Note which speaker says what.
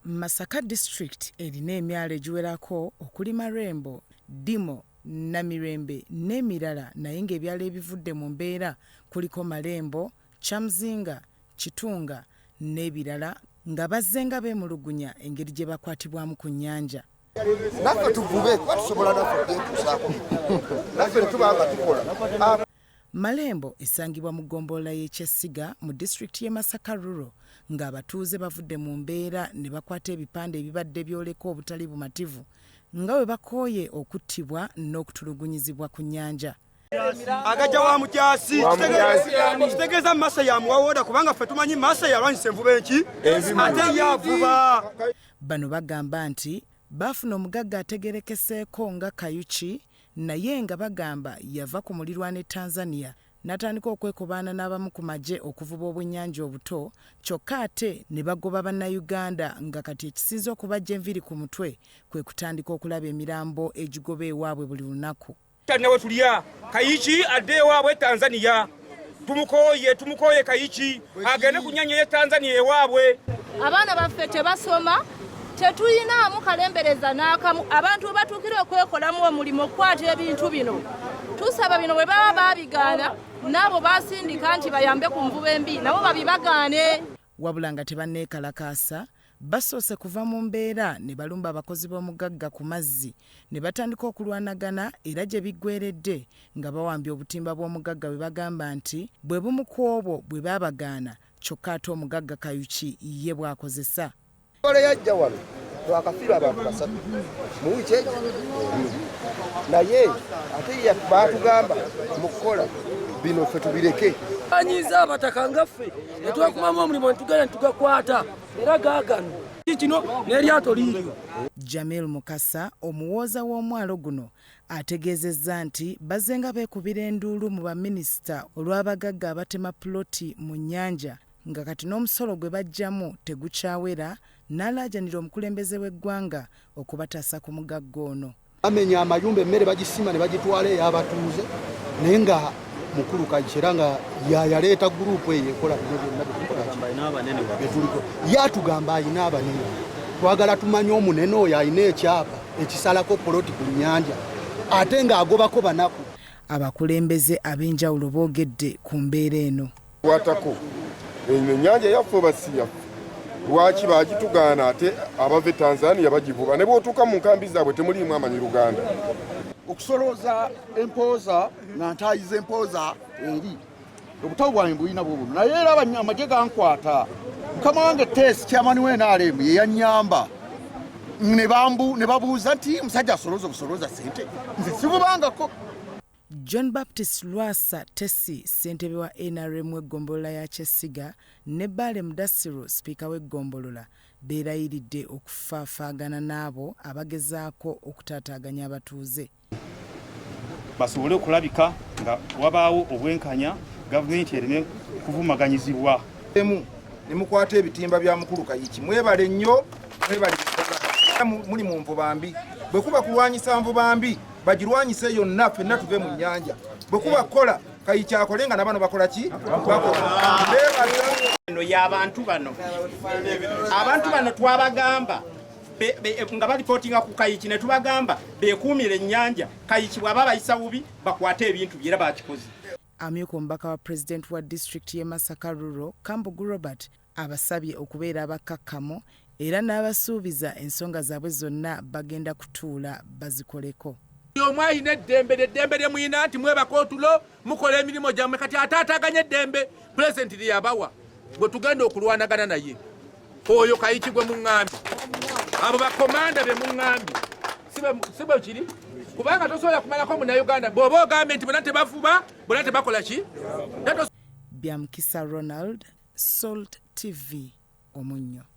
Speaker 1: Masaka District erina emyalo egiwerako okuli Marembo, Dimo, Namirembe n'emirala naye ng'ebyalo ebivudde mu mbeera kuliko Marembo, Kyamuzinga, Kitunga n'ebirala nga bazze nga beemulugunya engeri gye bakwatibwamu ku nnyanja.
Speaker 2: Naffe tuvube tusobola naffe tubanga tukola.
Speaker 1: Marembo esangibwa mu ggombolola y'Ekyesiga mu disitulikiti y'e Masaka Rural ng'abatuuze bavudde mu mbeera ne bakwata ebipande ebibadde byoleka obutali bumativu nga bwe bakooye okuttibwa n'okutulugunyizibwa ku nnyanja.
Speaker 3: Agajja wa mukyasi kitegeeza Masa ya muwawoda kubanga ffe tumanyi Masa yalwanyisa envuba enki ate yavuba.
Speaker 1: Bano bagamba nti baafuna omugagga ategerekeseeko nga Kayuki naye nga bagamba yava ku mulirwana e Tanzania n'atandika okwekobaana n'abamu ku magye okuvuba obwennyanja obuto kyokka ate ne bagoba bannayuganda nga kati ekisinza okubajja enviri ku mutwe kwe kutandika okulaba emirambo egigoba ewaabwe buli lunaku.
Speaker 3: Nawe tulya Kayiki adde ewaabwe Tanzania, tumukoye Kayiki agende ku nnyanja y'e Tanzania ewaabwe.
Speaker 4: Abaana baffe tebasoma, tetuyinaamu kalembereza n'akamu. Abantu bwe batuukira okwekolamu omulimu okukwata ebintu bino, tusaba bino bwe baba baabigaana n'abo baasindika nti bayambe ku nvuba embi nabo babibagaane.
Speaker 1: Wabula nga tebanneekalakaasa basoose kuva mu mbeera ne balumba abakozi b'omugagga ku mazzi ne batandika okulwanagana era gye biggweredde nga bawambye obutimba bw'omugagga bwe bagamba nti bwe bumu ku obwo bwe baabagaana kyokka ate omugagga Kayuki ye bw'akozesa.
Speaker 2: Ole yajja wano twakafiira abantu basatu mu wiiki egi naye ate baatugamba mu kukola bino ffe tubireke.
Speaker 5: Anyiza abataka ngaffe ne twakumamu omulimu ne tugenda ne tugakwata era gaagano kino n'eryato liiryo.
Speaker 1: Jamil Mukasa omuwooza w'omwalo guno ategeezezza nti bazze nga beekubira enduulu mu baminisita olw'abagagga abatema puloti mu nnyanja nga kati n'omusolo gwe bajjamu tegukyawera n'alaajanira omukulembeze w'eggwanga okubataasa ku mugagga ono.
Speaker 2: Bamenya amayumba emmere bagisima ne bagitwala ey'abatuuze naye nga mukulu Kayikira nga yaleeta gurupu eyo ekola bino byonna betuliko yatugamba ayina abanene twagala tumanye omunene oyo ayina ekyapa ekisalako poloti ku nnyanja ate ng'agobako banaku.
Speaker 1: Abakulembeze ab'enjawulo boogedde ku mbeera eno.
Speaker 6: Watako ennyanja yaffe basi yaffe lwaki baagitugaana ate abava e Tanzania bagivuba ne bw'otuuka mu nkambi zaabwe temuliimu amanyi Luganda.
Speaker 2: Okusolooza empooza nga ntaayiza empooza eri obutabo bwange buyina bwobuno naye era amagye gankwata mukama wange Tesi kyamani w'NRM ye yannyamba ne babuuza nti musajja asolooza ssente nze sivubangako.
Speaker 1: John Baptist Lwasa Tesi ssentebe wa NRM w'eggombolola ya Kyesiga ne Bale Mudasiru sipiika w'eggombolola beerayiridde okufaafaagana n'abo abagezaako okutaataaganya abatuuze.
Speaker 7: Basobole okulabika nga wabaawo obwenkanya gavumenti ereme kuvumaganyizibwa.
Speaker 2: Ne mukwata ebitimba bya mukulu Kayiki mwebale nnyo muli mu nvuba mbi bwe kuba kulwanyisa nvuba mbi bagirwanyise yonna ffenna tuve mu nnyanja bwe kuba kola Kayiki akole nga nabano bakola ki
Speaker 8: y'abantu bano twabagamba nga balipootinga ku Kayiki ne tubagamba beekuumire ennyanja Kayiki bw'aba bayisa bubi bakwate ebintu byera bakikoze.
Speaker 1: Amyuka omubaka wa pulezidenti wa disitulikiti y'e Masaka Rural Kambugu Robert abasabye okubeera abakakkamu era n'abasuubiza ensonga zaabwe zonna bagenda kutuula bazikoleko.
Speaker 5: Omu ayina eddembe lye muyina nti mwebaka otulo mukola emirimu gyammwe kati ataataaganya eddembe pulezidenti lye yabawa gwe tugenda okulwanagana naye oyo Kayiki gwe muŋŋambye abo bakomanda be muŋŋambye si bwe kiri kubanga tosobola kumalako munnayuganda bw'oba ogambe nti bonna tebavuba bonna tebakola ki.
Speaker 1: Byamukisa Ronald, Salt TV, Omunnyo.